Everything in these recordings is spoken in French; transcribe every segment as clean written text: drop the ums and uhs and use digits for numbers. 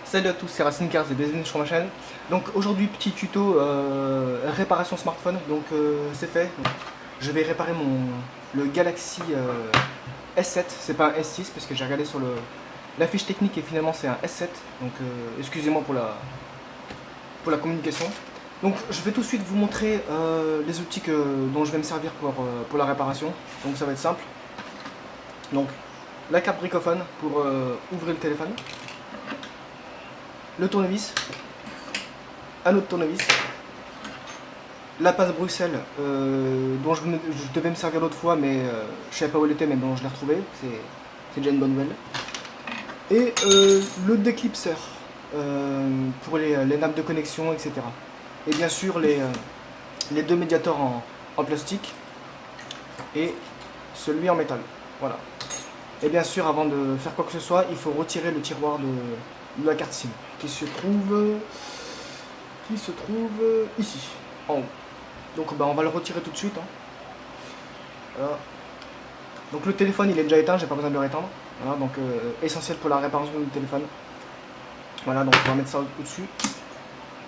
Salut à tous, c'est Racine Cars et bienvenue sur ma chaîne. Donc aujourd'hui petit tuto réparation smartphone. Donc c'est fait. Donc, je vais réparer le Galaxy S7. C'est pas un S6 parce que j'ai regardé sur la fiche technique et finalement c'est un S7. Donc excusez-moi pour la communication. Donc je vais tout de suite vous montrer les outils dont je vais me servir pour la réparation. Donc ça va être simple. Donc la carte bricophone pour ouvrir le téléphone. Le tournevis, un autre tournevis, la passe Bruxelles dont je devais me servir l'autre fois mais je ne savais pas où elle était mais bon je l'ai retrouvée, c'est déjà une bonne nouvelle. Et le déclipseur pour les nappes de connexion, etc. Et bien sûr les deux médiators en plastique et celui en métal. Voilà. Et bien sûr avant de faire quoi que ce soit, il faut retirer le tiroir de la carte SIM qui se trouve ici, en haut. Donc on va le retirer tout de suite. Hein. Voilà. Donc le téléphone il est déjà éteint, j'ai pas besoin de le rétendre. Voilà, donc essentiel pour la réparation du téléphone. Voilà, donc on va mettre ça au-dessus.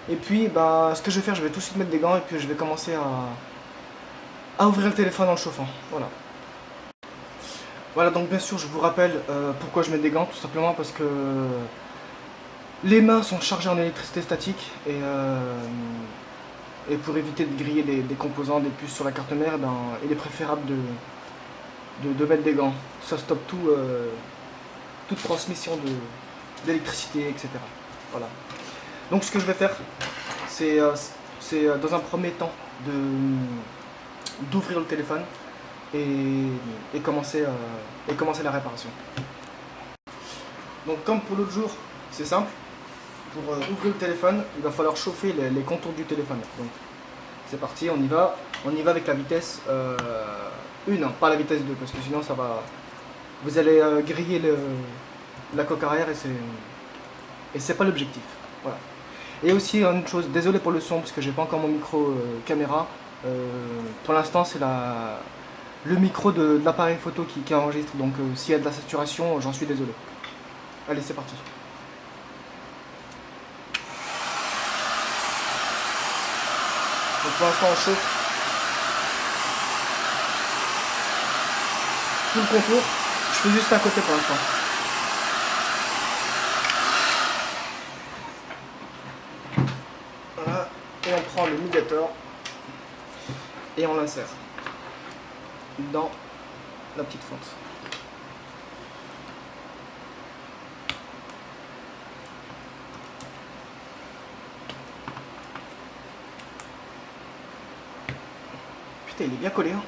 Et puis ce que je vais faire, je vais tout de suite mettre des gants et puis je vais commencer à ouvrir le téléphone en le chauffant. Voilà. Voilà, donc bien sûr je vous rappelle pourquoi je mets des gants, tout simplement parce que les mains sont chargées en électricité statique et pour éviter de griller des composants, des puces sur la carte mère, il est préférable de mettre des gants. Ça stoppe toute transmission d'électricité, etc. Voilà. Donc ce que je vais faire, c'est dans un premier temps d'ouvrir le téléphone et commencer la réparation. Donc comme pour l'autre jour, c'est simple. Pour ouvrir le téléphone, il va falloir chauffer les contours du téléphone. Donc c'est parti, on y va. On y va avec la vitesse 1, hein, pas la vitesse 2, parce que sinon ça va. Vous allez griller la coque arrière et c'est pas l'objectif. Voilà. Et aussi une chose, désolé pour le son parce que j'ai pas encore mon micro caméra. Pour l'instant c'est le micro de l'appareil photo qui enregistre, donc s'il y a de la saturation, j'en suis désolé. Allez, c'est parti. Donc pour l'instant on chauffe tout le contour. Je fais juste un côté pour l'instant. Voilà. Et on prend le médiator et on l'insère dans la petite fente. Putain, il est bien collé, hein.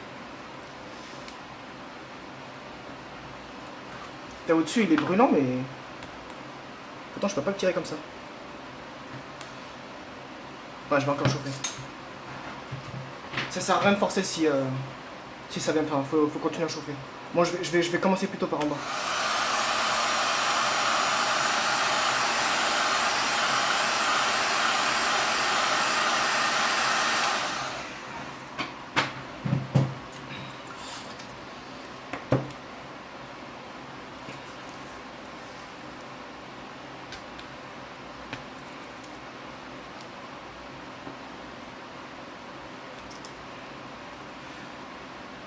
Là au-dessus il est brûlant mais pourtant je peux pas le tirer comme ça. Ouais, je vais encore chauffer. Ça sert à rien de forcer si ça vient. Enfin, faut continuer à chauffer. Moi je vais commencer plutôt par en bas.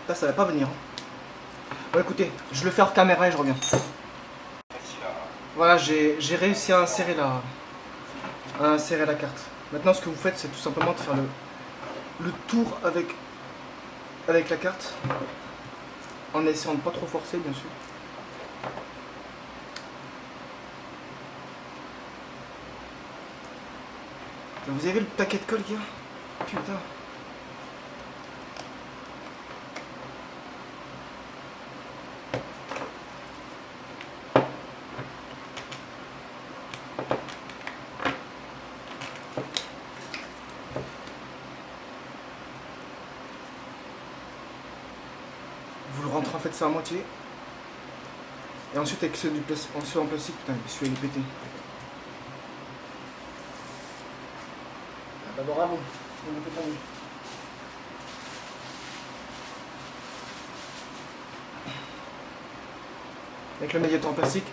Là ça va pas venir. Bon écoutez, je le fais hors caméra et je reviens. Voilà, j'ai réussi à insérer la carte. Maintenant ce que vous faites c'est tout simplement de faire le tour avec la carte. En essayant de pas trop forcer bien sûr. Vous avez le paquet de colle qu'il y a? Putain. Vous le rentrez en fait ça à moitié. Et ensuite avec ceux en plastique, putain, celui-là il est pété. D'abord à vous, vous me faites tomber. Avec le médiator en plastique,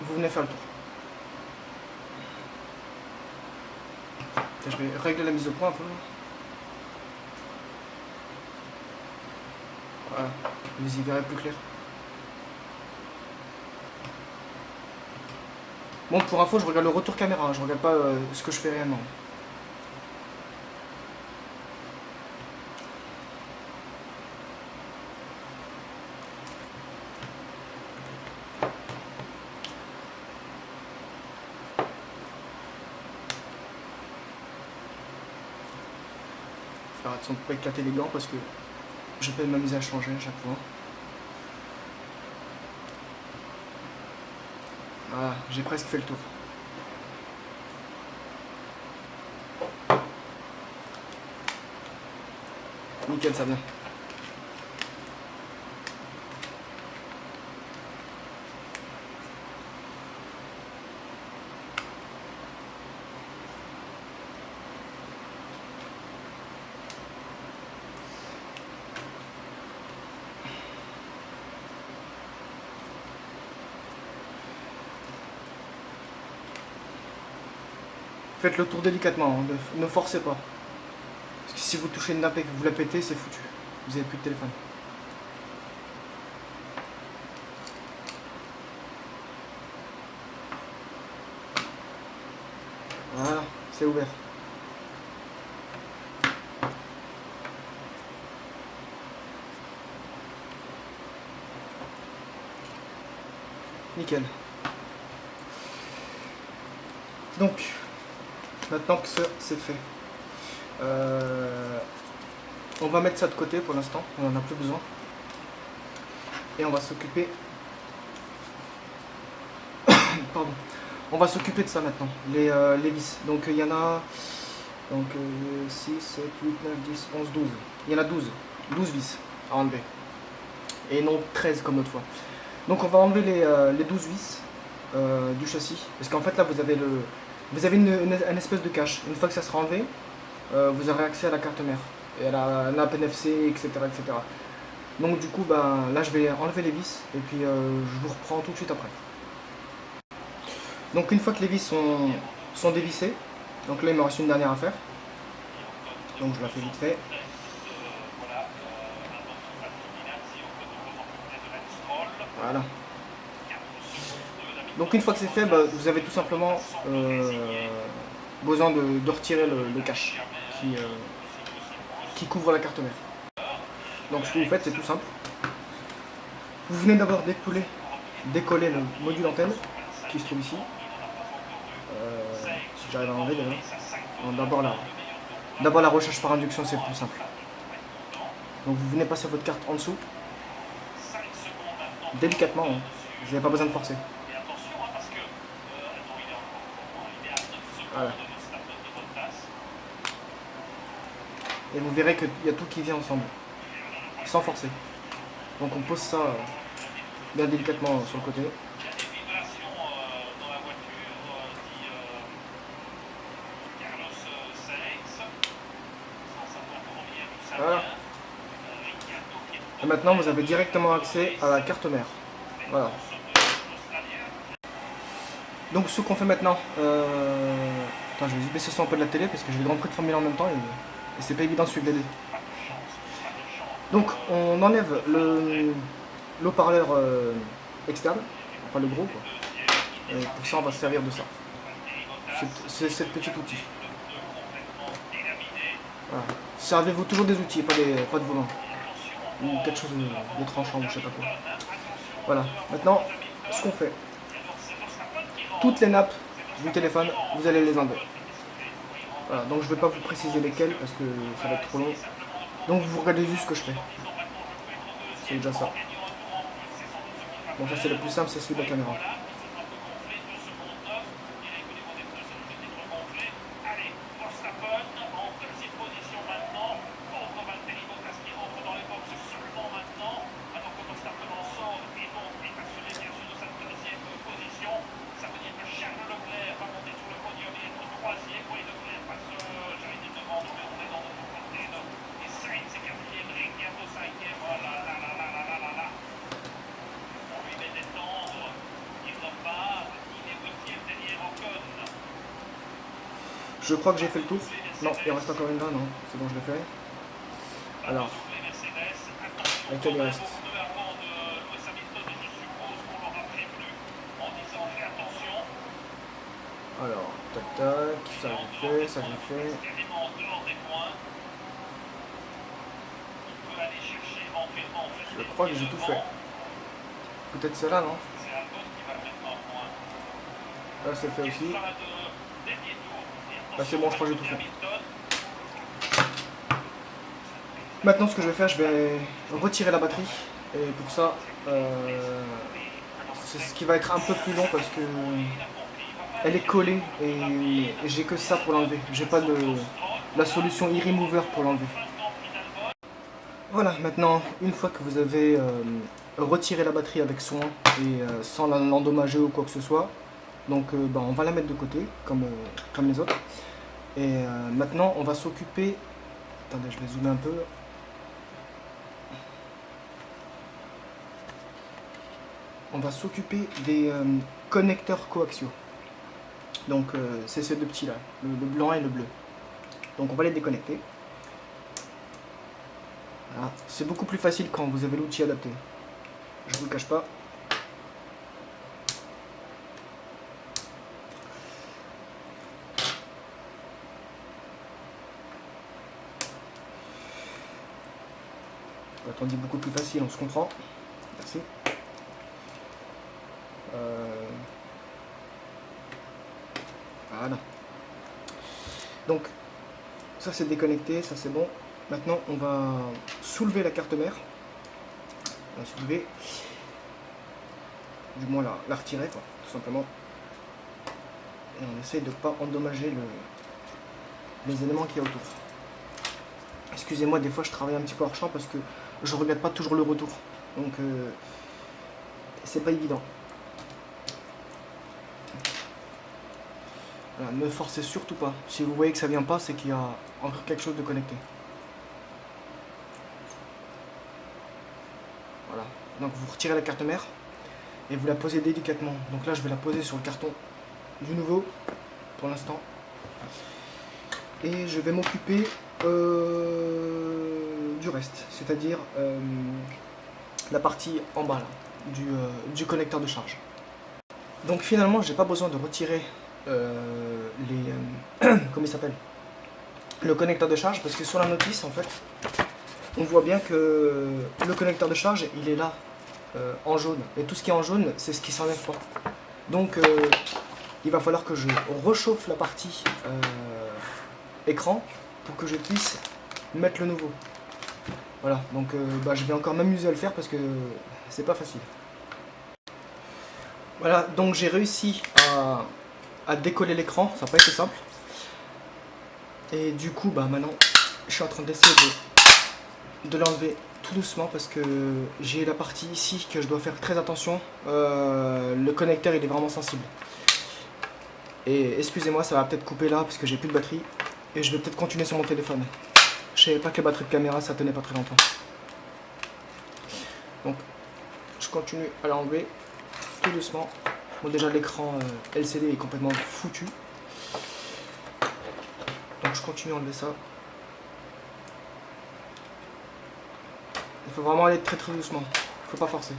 vous venez faire le tour. Je vais régler la mise au point un peu. Voilà, vous y verrez plus clair. Bon, pour info, je regarde le retour caméra, hein, je regarde pas ce que je fais réellement. Faire attention de ne pas éclater les gants parce que je peux m'amuser à changer à chaque fois. Voilà, j'ai presque fait le tour. Nickel, ça vient. Faites le tour délicatement, hein, ne forcez pas. Parce que si vous touchez une nappe et que vous la pétez, c'est foutu. Vous n'avez plus de téléphone. Voilà, c'est ouvert. Nickel. Donc, maintenant que c'est fait, on va mettre ça de côté pour l'instant, on n'en a plus besoin. Et on va s'occuper... Pardon. On va s'occuper de ça maintenant, les vis. Donc il y en a donc, 6, 7, 8, 9, 10, 11, 12. Il y en a 12. 12 vis à enlever. Et non 13 comme l'autre fois. Donc on va enlever les 12 vis du châssis. Parce qu'en fait là vous avez une espèce de cache. Une fois que ça sera enlevé, vous aurez accès à la carte mère. Et à la nappe NFC, etc., etc. Donc du coup bah, là je vais enlever les vis. Et puis je vous reprends tout de suite après. Donc une fois que les vis sont dévissées, donc là il me reste une dernière à faire. Donc je la fais vite fait. Voilà. Donc une fois que c'est fait, bah, vous avez tout simplement besoin de retirer le cache qui couvre la carte mère. Donc ce que vous faites, c'est tout simple. Vous venez d'abord décoller le module antenne qui se trouve ici. Si j'arrive à enlever d'ailleurs. D'abord la recharge par induction, c'est plus simple. Donc vous venez passer votre carte en dessous. Délicatement, hein. Vous n'avez pas besoin de forcer. Voilà. Et vous verrez qu'il y a tout qui vient ensemble, sans forcer. Donc on pose ça bien délicatement sur le côté. Voilà. Et maintenant vous avez directement accès à la carte mère. Voilà. Donc ce qu'on fait maintenant, attends, je vais baisser ça un peu de la télé parce que j'ai le Grand Prix de Formule 1 en même temps et c'est pas évident de suivre les deux. Donc on enlève l'haut-parleur externe, enfin le gros quoi. Et pour ça on va se servir de ça. C'est ce petit outil. Voilà. Servez-vous toujours des outils, pas de volant. Ou quelque chose de tranchant ou je sais pas quoi. Voilà. Maintenant, ce qu'on fait. Toutes les nappes du téléphone, vous allez les enlever. Voilà, donc je ne vais pas vous préciser lesquelles parce que ça va être trop long. Donc vous regardez juste ce que je fais. C'est déjà ça. Bon, ça c'est le plus simple, c'est celui de la caméra. Je crois que j'ai fait le tour. Non, il reste encore une là, non. C'est bon, je l'ai fait. Alors, laquelle il reste? Alors, tac tac, ça j'ai fait, ça j'ai fait. Je crois que j'ai tout fait. Peut-être celle-là, non? Là c'est fait aussi. Là c'est bon, je crois que j'ai tout fait. Maintenant ce que je vais faire, je vais retirer la batterie. Et pour ça, c'est ce qui va être un peu plus long parce que elle est collée et j'ai que ça pour l'enlever. J'ai pas de la solution e-remover pour l'enlever. Voilà, maintenant une fois que vous avez retiré la batterie avec soin et sans l'endommager ou quoi que ce soit, donc on va la mettre de côté comme les autres. Et maintenant on va s'occuper, attendez je vais zoomer un peu. On va s'occuper des connecteurs coaxiaux. Donc c'est ces deux petits là, le blanc et le bleu. Donc on va les déconnecter. Voilà. C'est beaucoup plus facile quand vous avez l'outil adapté. Je vous le cache pas. Quand on dit beaucoup plus facile, on se comprend. Merci. Voilà. Donc, ça c'est déconnecté, ça c'est bon. Maintenant, on va soulever la carte mère. On va soulever. Du moins la retirer, quoi, tout simplement. Et on essaye de ne pas endommager les éléments qu'il y a autour. Excusez-moi, des fois je travaille un petit peu hors champ parce que je regarde pas toujours le retour. Donc, c'est pas évident. Voilà, ne forcez surtout pas. Si vous voyez que ça vient pas, c'est qu'il y a encore quelque chose de connecté. Voilà. Donc vous retirez la carte mère et vous la posez délicatement. Donc là, je vais la poser sur le carton du nouveau pour l'instant. Et je vais m'occuper du reste, c'est-à-dire la partie en bas là, du connecteur de charge. Donc finalement, j'ai pas besoin de retirer comment il s'appelle, le connecteur de charge, parce que sur la notice en fait on voit bien que le connecteur de charge il est là en jaune, et tout ce qui est en jaune c'est ce qui s'enlève pas. Donc il va falloir que je rechauffe la partie écran pour que je puisse mettre le nouveau. Voilà, donc je vais encore m'amuser à le faire parce que c'est pas facile. Voilà, donc j'ai réussi à décoller l'écran, ça n'a pas été simple. Et du coup, maintenant, je suis en train d'essayer de l'enlever tout doucement parce que j'ai la partie ici que je dois faire très attention. Le connecteur, il est vraiment sensible. Et excusez-moi, ça va peut-être couper là parce que j'ai plus de batterie. Et je vais peut-être continuer sur mon téléphone. Je savais pas que les batteries de caméra, ça tenait pas très longtemps. Donc, je continue à l'enlever tout doucement. Bon, déjà l'écran LCD est complètement foutu. Donc je continue à enlever ça. Il faut vraiment aller très très doucement. Il faut pas forcer.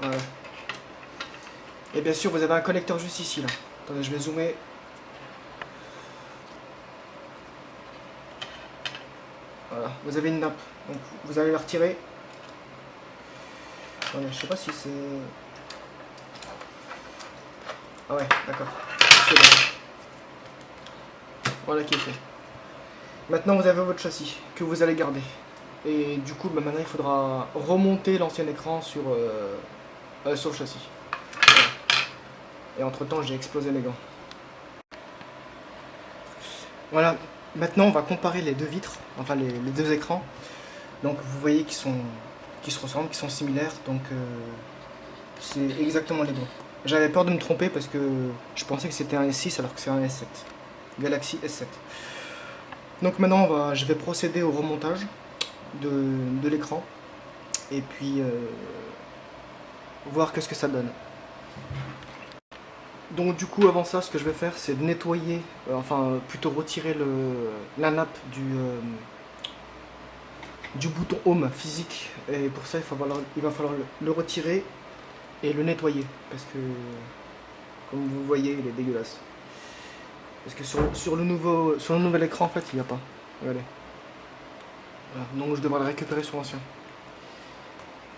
Voilà. Et bien sûr, vous avez un connecteur juste ici là. Attendez, je vais zoomer. Voilà, vous avez une nappe. Donc vous allez la retirer. Attendez, je sais pas si c'est... Ah ouais, d'accord. C'est bon. Voilà qui est fait. Maintenant vous avez votre châssis que vous allez garder. Et du coup, maintenant il faudra remonter l'ancien écran sur le châssis. Voilà. Et entre temps, j'ai explosé mes gants. Voilà, maintenant on va comparer les deux vitres, enfin les deux écrans. Donc vous voyez qu'ils se ressemblent, qu'ils sont similaires, donc c'est exactement les deux. J'avais peur de me tromper parce que je pensais que c'était un S6 alors que c'est un S7. Galaxy S7. Donc maintenant je vais procéder au remontage de l'écran. et puis voir qu'est-ce que ça donne. Donc du coup avant ça, ce que je vais faire, c'est de nettoyer, enfin plutôt retirer la nappe du bouton home physique, et pour ça il va falloir le retirer et le nettoyer, parce que comme vous voyez il est dégueulasse. Parce que sur le nouvel écran en fait il n'y a pas. Regardez. Voilà. Donc je devrais le récupérer sur l'ancien.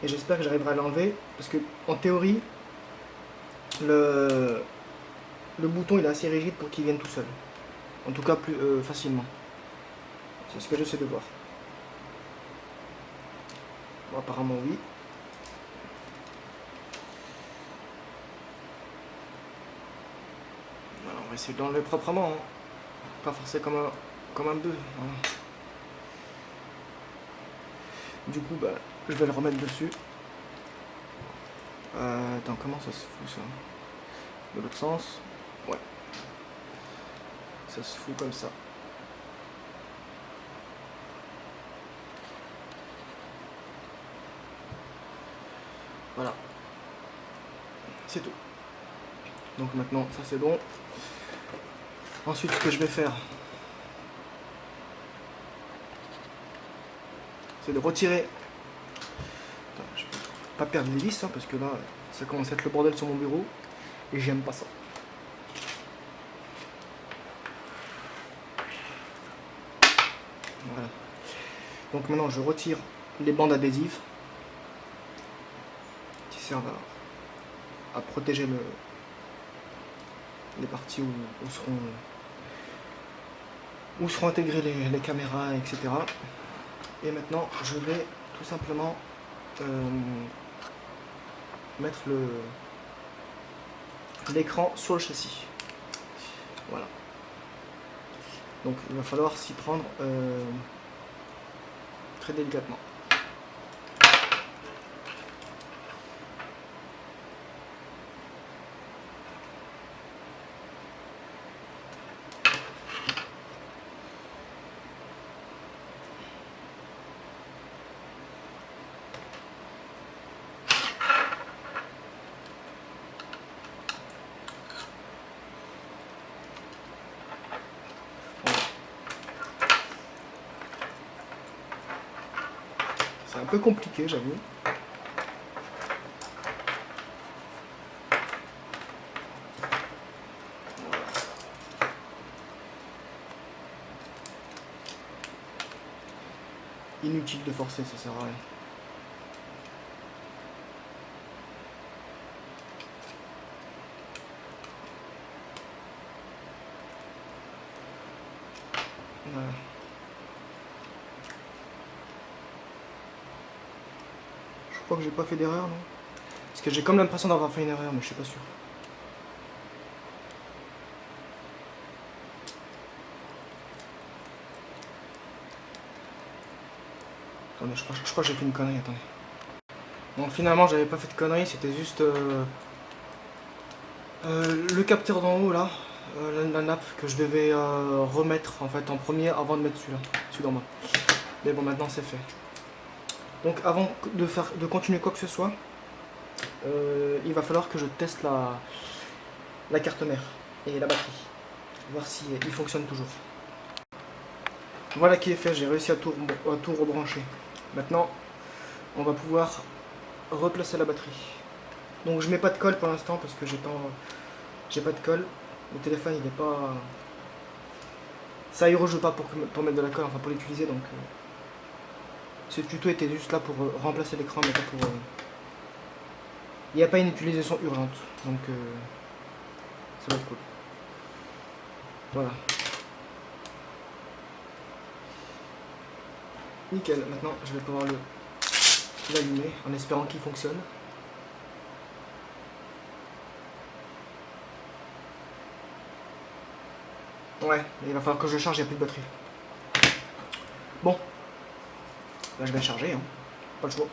Et j'espère que j'arriverai à l'enlever, parce que en théorie le bouton il est assez rigide pour qu'il vienne tout seul. En tout cas plus facilement. C'est ce que j'essaie de voir. Bon, apparemment oui. Alors, on va essayer de l'enlever proprement. Hein. Pas forcer comme un bœuf. Voilà. Du coup, bah, je vais le remettre dessus. Attends, comment ça se fout ça? De l'autre sens? Ouais. Ça se fout comme ça. Voilà. C'est tout. Donc maintenant, ça c'est bon. Ensuite, ce que je vais faire, c'est de retirer. Attends, je vais pas perdre les vis, hein, parce que là, ça commence à être le bordel sur mon bureau. Et j'aime pas ça. Voilà. Donc maintenant, je retire les bandes adhésives qui servent à protéger les parties où seront intégrées les caméras, etc. Et maintenant, je vais tout simplement mettre l'écran sur le châssis. Voilà. Donc il va falloir s'y prendre très délicatement. C'est un peu compliqué, j'avoue. Inutile de forcer, ça sert à rien. Voilà. Je crois que j'ai pas fait d'erreur, non? Parce que j'ai comme l'impression d'avoir fait une erreur, mais je suis pas sûr. Attendez, je crois que j'ai fait une connerie, attendez. Bon, finalement, j'avais pas fait de connerie, c'était juste le capteur d'en haut, là, la nappe, que je devais remettre en fait en premier avant de mettre celui d'en bas. Mais bon, maintenant c'est fait. Donc avant de continuer quoi que ce soit, il va falloir que je teste la carte mère et la batterie. Voir si il fonctionne toujours. Voilà qui est fait, j'ai réussi à tout rebrancher. Maintenant, on va pouvoir replacer la batterie. Donc je mets pas de colle pour l'instant parce que j'ai pas de colle. Le téléphone il est pas... Ça il rejoue pas pour mettre de la colle, enfin pour l'utiliser, donc ce tuto était juste là pour remplacer l'écran, mais pas pour... Il n'y a pas une utilisation urgente, donc ça va être cool. Voilà. Nickel, maintenant je vais pouvoir l'allumer en espérant qu'il fonctionne. Ouais, il va falloir que je charge, il n'y a plus de batterie. Bon, là je vais charger, hein. Pas le choix.